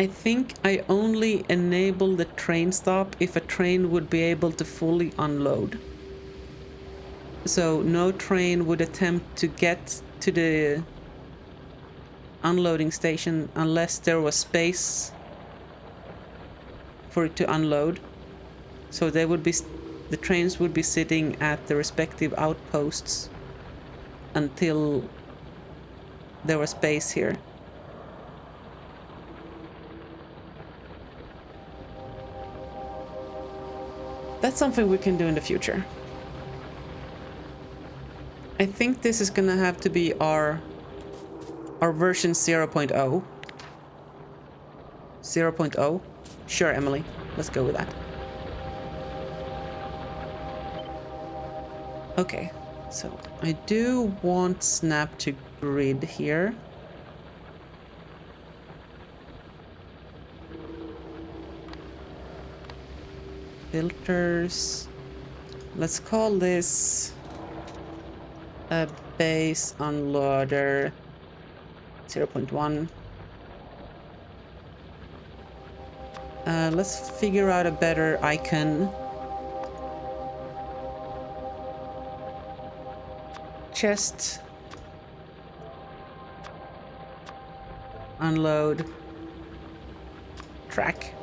I think I only enable the train stop if a train would be able to fully unload. So no train would attempt to get to the unloading station unless there was space for it to unload. So they would be, the trains would be sitting at the respective outposts until there was space here. That's something we can do in the future. I think this is gonna have to be our version 0.0. 0.0? Sure, Emily. Let's go with that. Okay, so I do want snap to grid here. Filters. Let's call this a base unloader 0.1. Let's figure out a better icon. Chest. Unload. Track.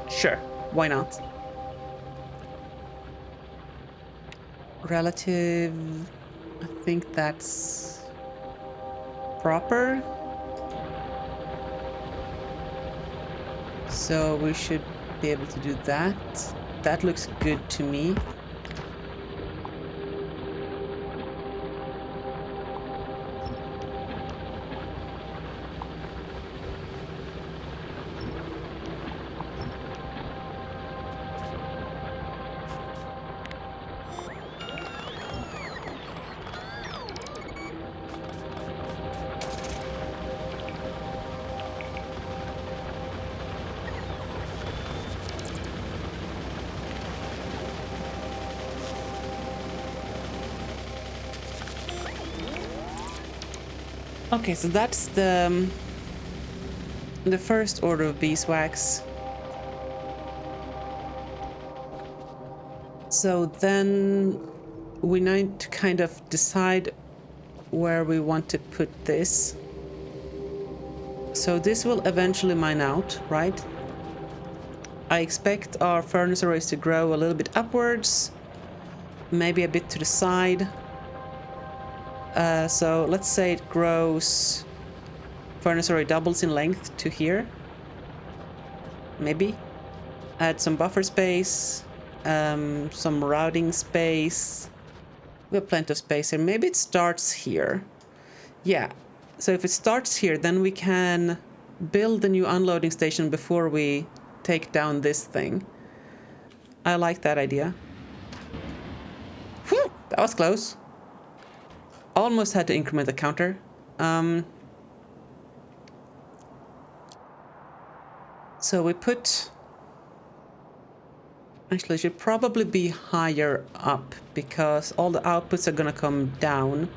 Sure, why not? Relative, I think that's proper. So we should be able to do that. That looks good to me. Okay, so that's the first order of beeswax. So then we need to kind of decide where we want to put this. So this will eventually mine out, right? I expect our furnace arrays to grow a little bit upwards, maybe a bit to the side. So let's say it grows, furnace array doubles in length to here. Maybe. Add some buffer space, some routing space. We have plenty of space here. Maybe it starts here. Yeah. So if it starts here, then we can build a new unloading station before we take down this thing. I like that idea. Whew, that was close. Almost had to increment the counter. So we put... Actually, it should probably be higher up because all the outputs are gonna come down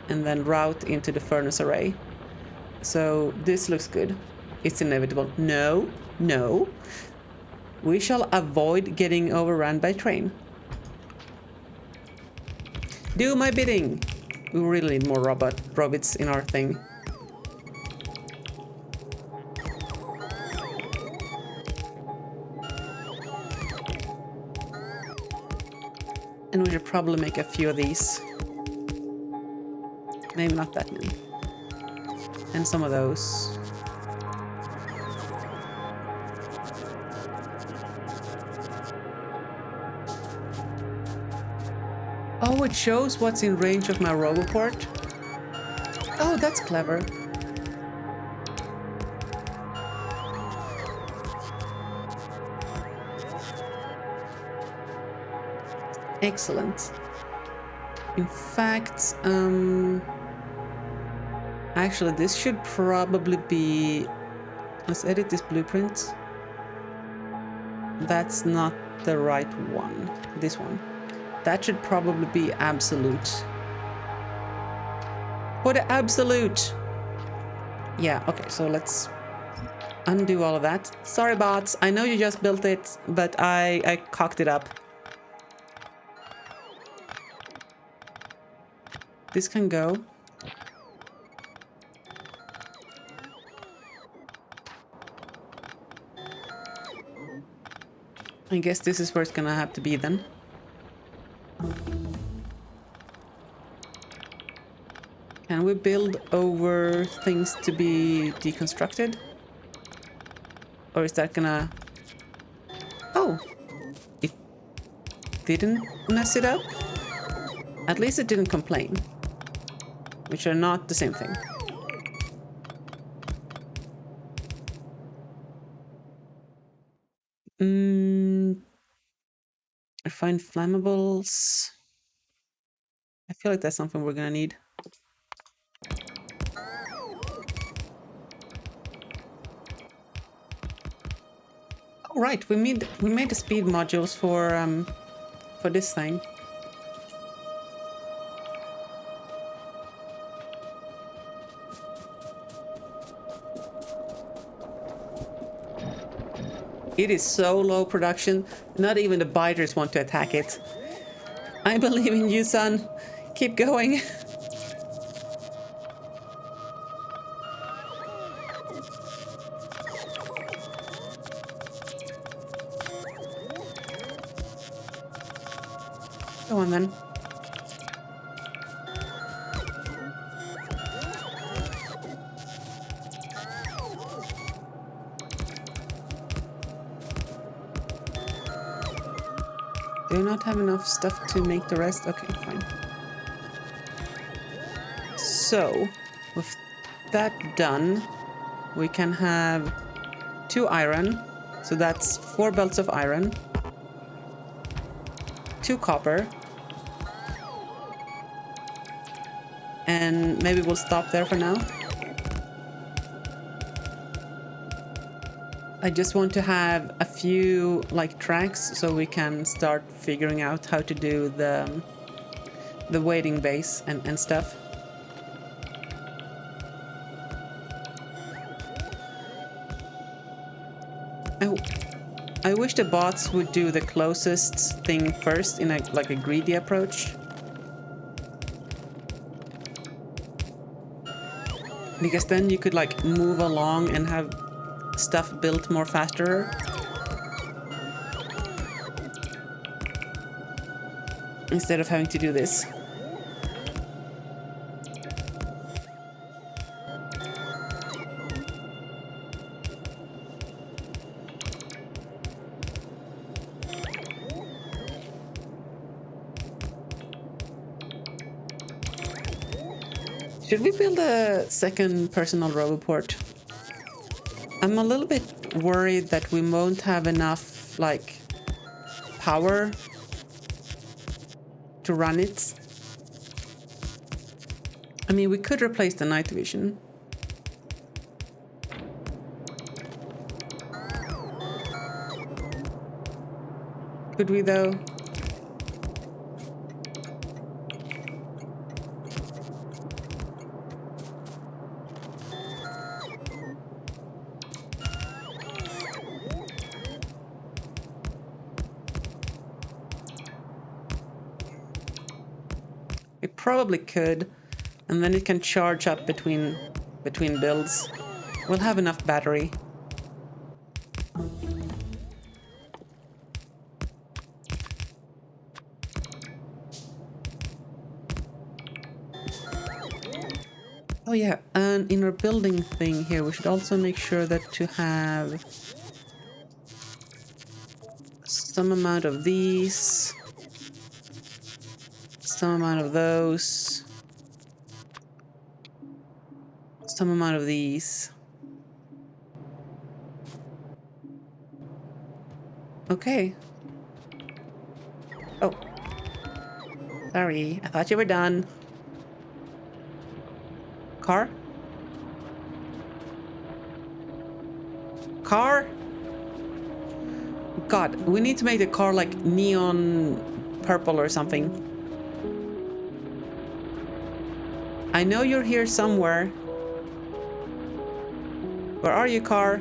and then route into the furnace array. So this looks good. It's inevitable. No, no. We shall avoid getting overrun by train. Do my bidding. We really need more robots in our thing. And we should probably make a few of these. Maybe not that many. And some of those. Oh, it shows what's in range of my roboport. Oh, that's clever. Excellent. In fact, actually, this should probably be... Let's edit this blueprint. That's not the right one. This one. That should probably be absolute. For the absolute! Yeah, okay, so let's undo all of that. Sorry, bots. I know you just built it, but I cocked it up. This can go. I guess this is where it's gonna have to be then. Can we build over things to be deconstructed? Or is that gonna... Oh! It didn't mess it up? At least it didn't complain. Which are not the same thing. Refined flammables. I feel like that's something we're gonna need. Oh right, we made the speed modules for this thing. It is so low production, not even the biters want to attack it. I believe in you, son. Keep going. Go on then. Do you not have enough stuff to make the rest? Okay, fine. So, with that done, we can have 2 iron. So that's 4 belts of iron. 2 copper. And maybe we'll stop there for now. I just want to have a few like tracks so we can start figuring out how to do the waiting base and stuff. I wish the bots would do the closest thing first in like a greedy approach. Because then you could like move along and have stuff built more faster. Instead of having to do this. Should we build a second personal roboport? I'm a little bit worried that we won't have enough, like, power to run it. I mean, we could replace the night vision. Could we, though? It probably could, and then it can charge up between builds. We'll have enough battery. Oh yeah, and in our building thing here, we should also make sure that to have some amount of these. Some amount of those. Some amount of these. Okay. Oh. Sorry, I thought you were done. Car? Car? God, we need to make the car like neon purple or something. I know you're here somewhere. Where are you, car?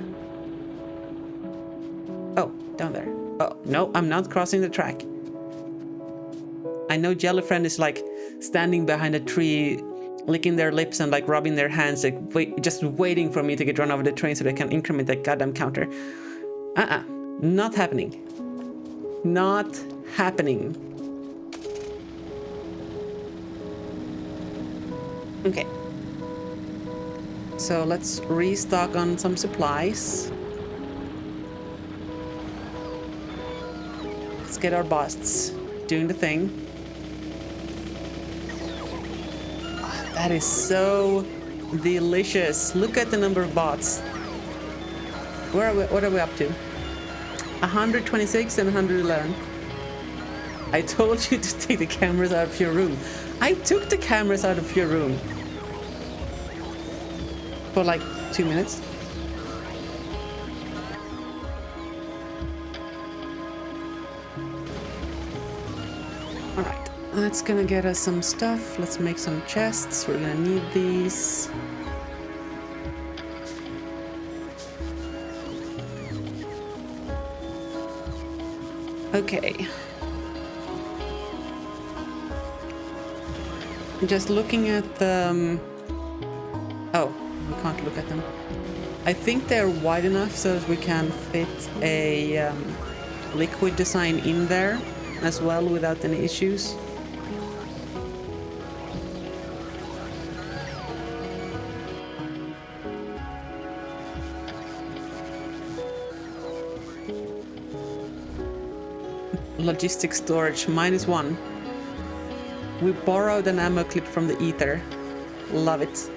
Oh, down there. Oh, no, I'm not crossing the track. I know Jellyfriend is like standing behind a tree, licking their lips and like rubbing their hands, like just waiting for me to get run over the train so they can increment that goddamn counter. Not happening. Not happening. Okay. So let's restock on some supplies. Let's get our busts doing the thing. Oh, that is so delicious. Look at the number of bots. Where are we, what are we up to? 126 and 111. I told you to take the cameras out of your room. I took the cameras out of your room. For like 2 minutes. Alright, that's gonna get us some stuff. Let's make some chests. We're gonna need these. Okay. Just looking at the... oh, we can't look at them. I think they're wide enough so that we can fit a liquid design in there as well without any issues. Logistics storage -1. We borrowed an ammo clip from the ether. Love it.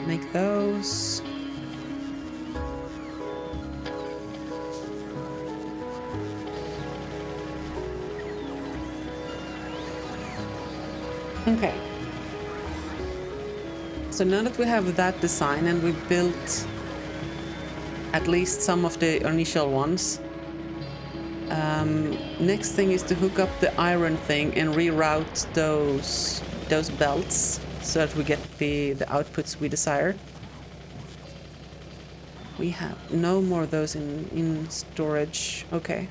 Make those. Okay. So now that we have that design and we built at least some of the initial ones, next thing is to hook up the iron thing and reroute those belts so that we get the outputs we desire. We have no more of those in storage. Okay.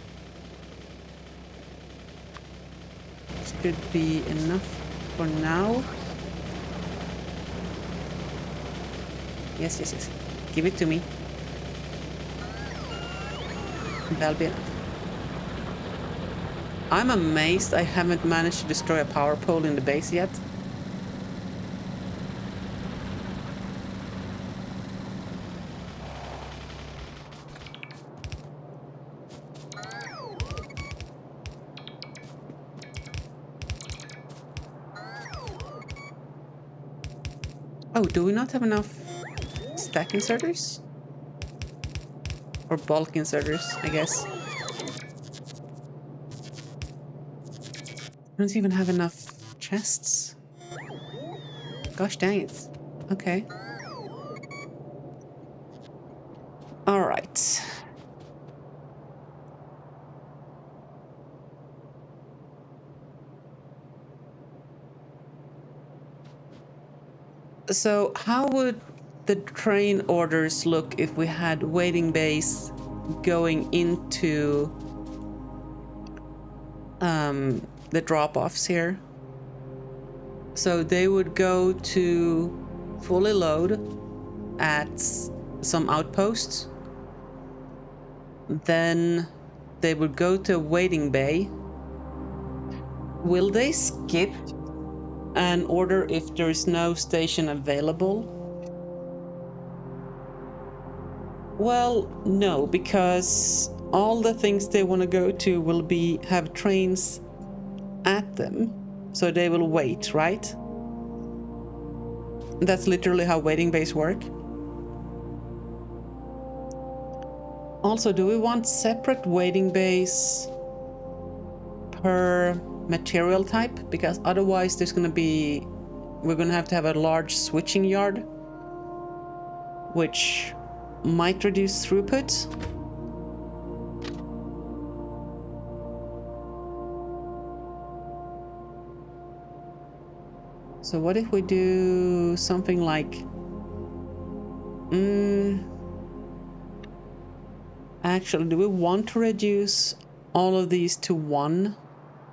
This should be enough for now. Yes, yes, yes. Give it to me. That'll be enough. I'm amazed I haven't managed to destroy a power pole in the base yet. Oh, do we not have enough stack inserters? Or bulk inserters, I guess. I don't even have enough chests. Gosh dang it. Okay. Alright. So how would the train orders look if we had waiting bays going into the drop-offs here? So they would go to fully load at some outposts. Then they would go to a waiting bay. Will they skip an order if there is no station available? Well, no, because all the things they want to go to will have trains at them, so they will wait, right? That's literally how waiting bays work. Also, do we want separate waiting bays per material type? Because otherwise we're gonna have to have a large switching yard, which might reduce throughput. So what if we do something like... Actually, do we want to reduce all of these to one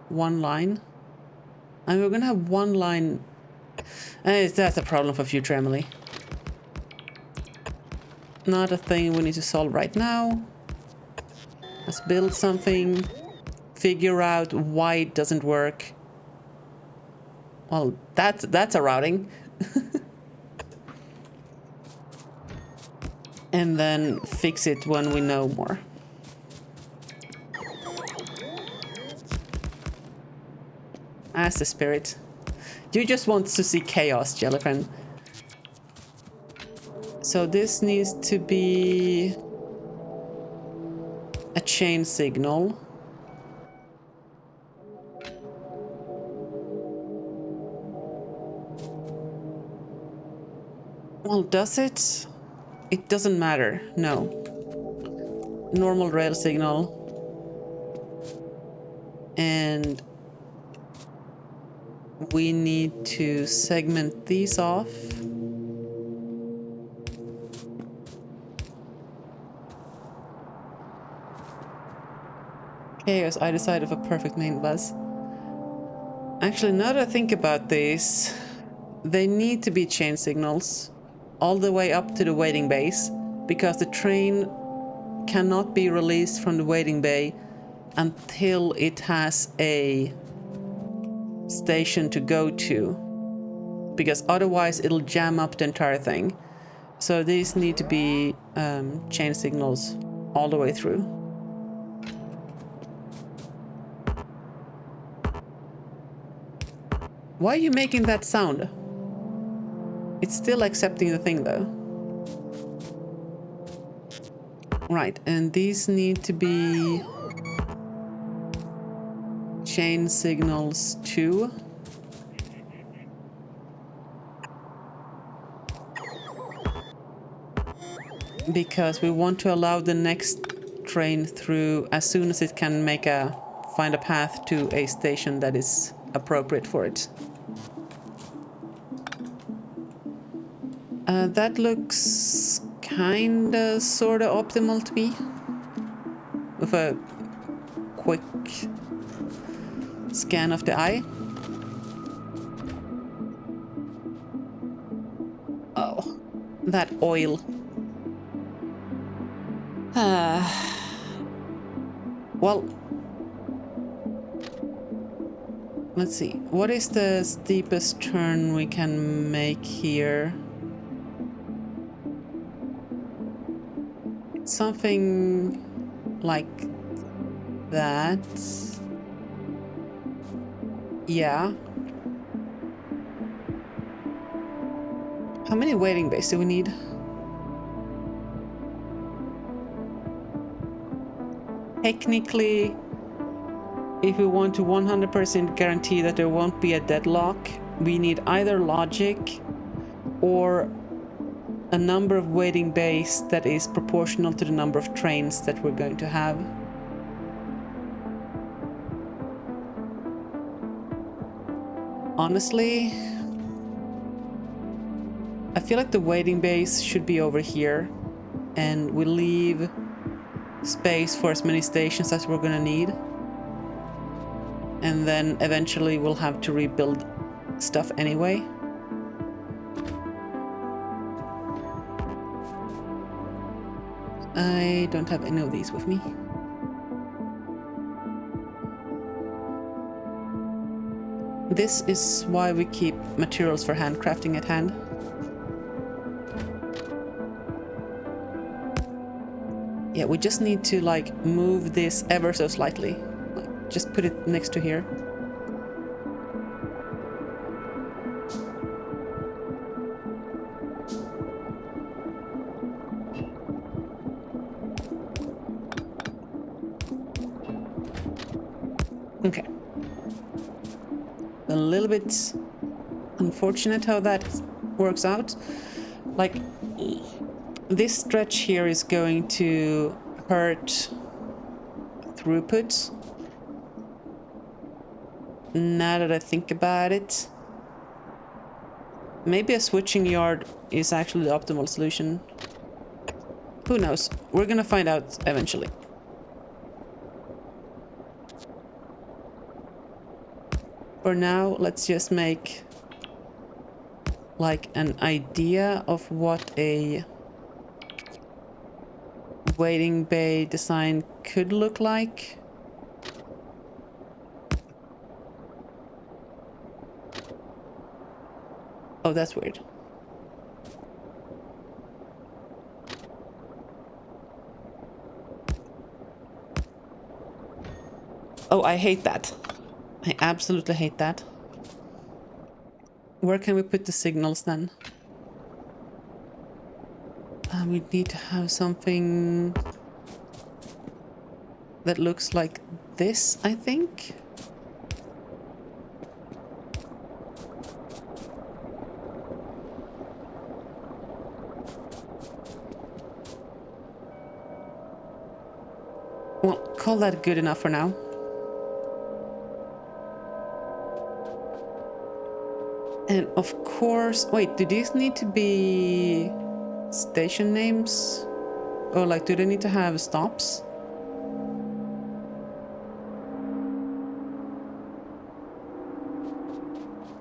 line? And we're gonna have one line. That's a problem for future Emily. Not a thing we need to solve right now. Let's build something, figure out why it doesn't work. Well, that's a routing. And then fix it when we know more. As the spirit. You just want to see chaos, Jellyfin. So this needs to be a chain signal. Well, does it? It doesn't matter, no. Normal rail signal. And we need to segment these off. Chaos, I decided for perfect main bus. Actually, now that I think about this, they need to be chain signals all the way up to the waiting bays, because the train cannot be released from the waiting bay until it has a station to go to, because otherwise it'll jam up the entire thing. So these need to be chain signals all the way through. Why are you making that sound? It's still accepting the thing though. Right, and these need to be chain signals too. Because we want to allow the next train through as soon as it can find a path to a station that is appropriate for it. That looks kinda sorta optimal to me. With a quick scan of the eye. Oh, that oil. Well, let's see. What is the steepest turn we can make here? Something like that. Yeah. How many waiting bays do we need? Technically, if we want to 100% guarantee that there won't be a deadlock, we need either logic or a number of waiting bays that is proportional to the number of trains that we're going to have. Honestly, I feel like the waiting bays should be over here, and we leave space for as many stations as we're gonna need. And then eventually we'll have to rebuild stuff anyway. I don't have any of these with me. This is why we keep materials for handcrafting at hand. Yeah, we just need to like move this ever so slightly. Like, just put it next to here. Okay. A little bit unfortunate how that works out. Like, this stretch here is going to hurt throughput. Now that I think about it. Maybe a switching yard is actually the optimal solution. Who knows? We're gonna find out eventually. For now, let's just make like an idea of what a waiting bay design could look like. Oh, that's weird. Oh, I hate that. I absolutely hate that. Where can we put the signals then? We need to have something that looks like this, I think. Well, call that good enough for now. And of course, wait, do these need to be station names? Or like, do they need to have stops?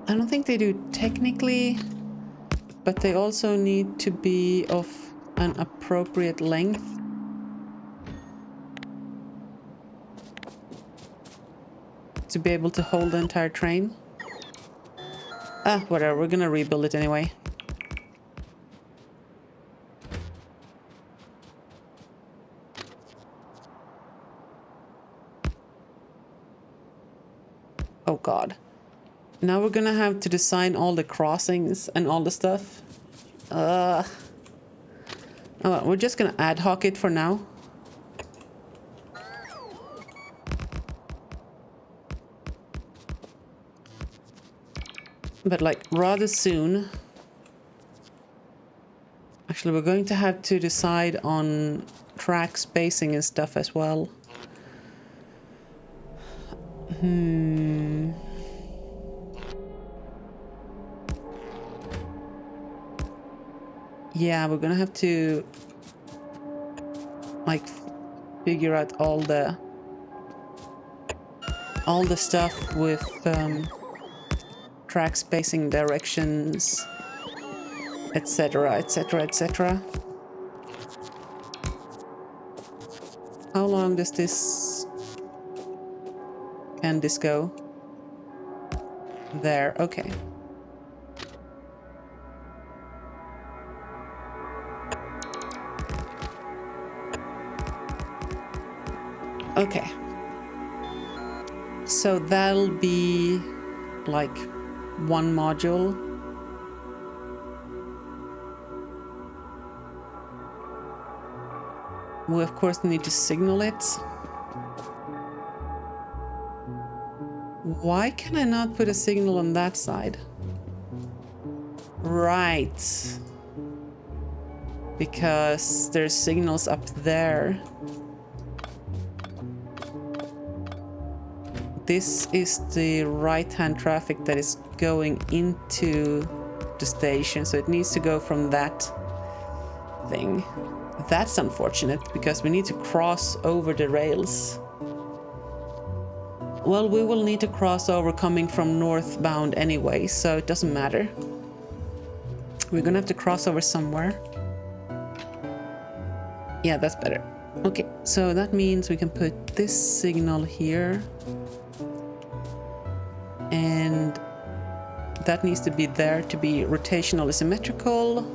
I don't think they do technically, but they also need to be of an appropriate length. To be able to hold the entire train. Ah, whatever, we're gonna rebuild it anyway. Oh god. Now we're gonna have to design all the crossings and all the stuff. Oh, well, we're just gonna ad hoc it for now. But like rather soon. Actually, we're going to have to decide on track spacing and stuff as well. Yeah, we're gonna have to like figure out all the stuff with track spacing, directions, etc, etc, etc. How long does this... can this go? There, okay. Okay. So that'll be like one module. We of course need to signal it. Why can I not put a signal on that side? Right. Because there's signals up there. This is the right-hand traffic that is going into the station, so it needs to go from that thing. That's unfortunate, because we need to cross over the rails. Well, we will need to cross over coming from northbound anyway, so it doesn't matter. We're gonna have to cross over somewhere. Yeah, that's better. Okay, so that means we can put this signal here. And that needs to be there to be rotationally symmetrical.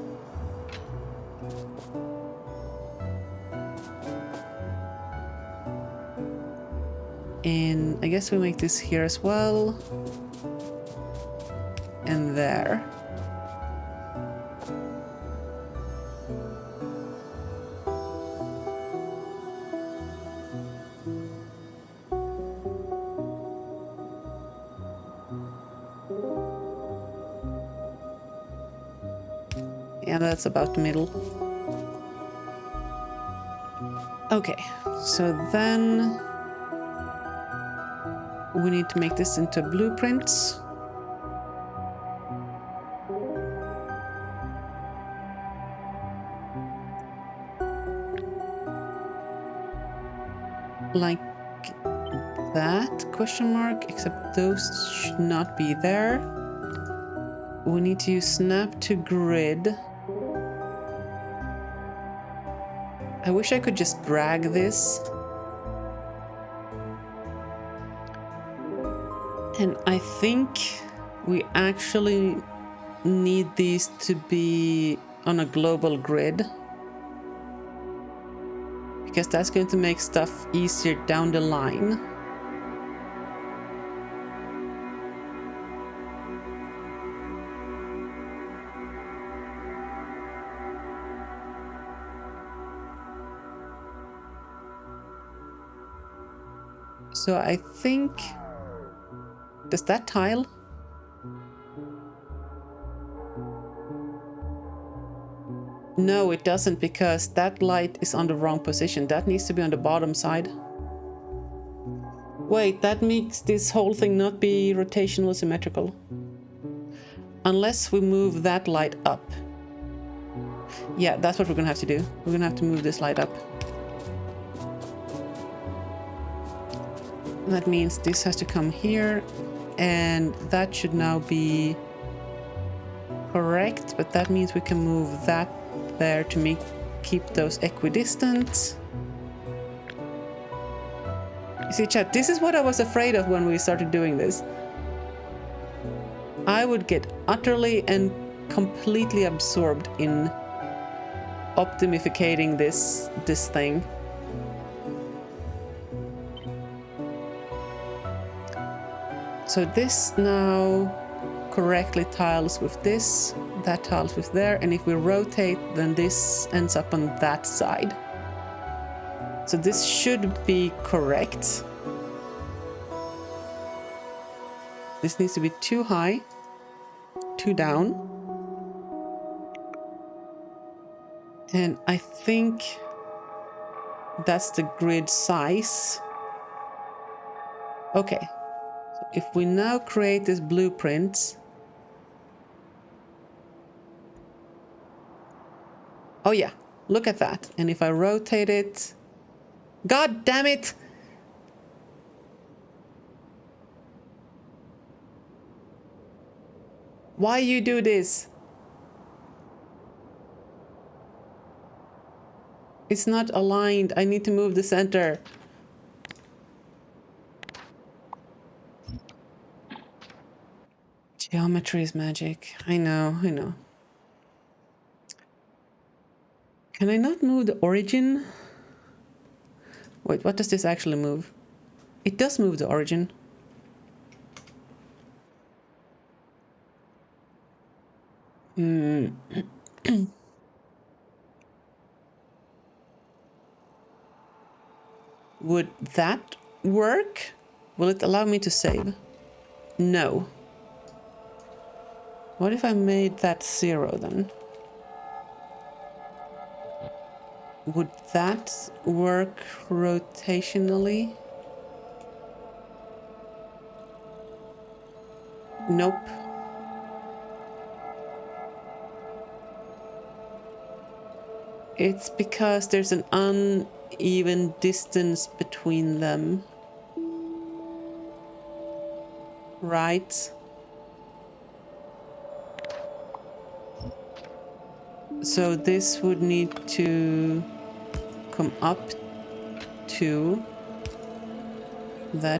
And I guess we make this here as well. And there. Yeah, that's about the middle. Okay, so then we need to make this into blueprints. like that, question mark, except those should not be there. We need to use snap to grid. I wish I could just drag this. And I think we actually need these to be on a global grid, because that's going to make stuff easier down the line. So I think, does that tile? No, it doesn't, because that light is on the wrong position. That needs to be on the bottom side. Wait, that makes this whole thing not be rotational symmetrical. Unless we move that light up. Yeah, that's what we're gonna have to do. We're gonna have to move this light up. And that means this has to come here, and that should now be correct, but that means we can move that there to keep those equidistant. You see, chat, this is what I was afraid of when we started doing this. I would get utterly and completely absorbed in optimificating this thing. So this now correctly tiles with this, that tiles with there, and if we rotate, then this ends up on that side. So this should be correct. This needs to be too high, too down. And I think that's the grid size. Okay. So if we now create this blueprint. Oh yeah, look at that. And if I rotate it, God damn it! Why you do this? It's not aligned. I need to move the center. Geometry is magic. I know, I know. Can I not move the origin? Wait, what does this actually move? It does move the origin. Would that work? Will it allow me to save? No. What if I made that 0 then? Would that work rotationally? Nope. It's because there's an uneven distance between them. Right? So this would need to come up to that.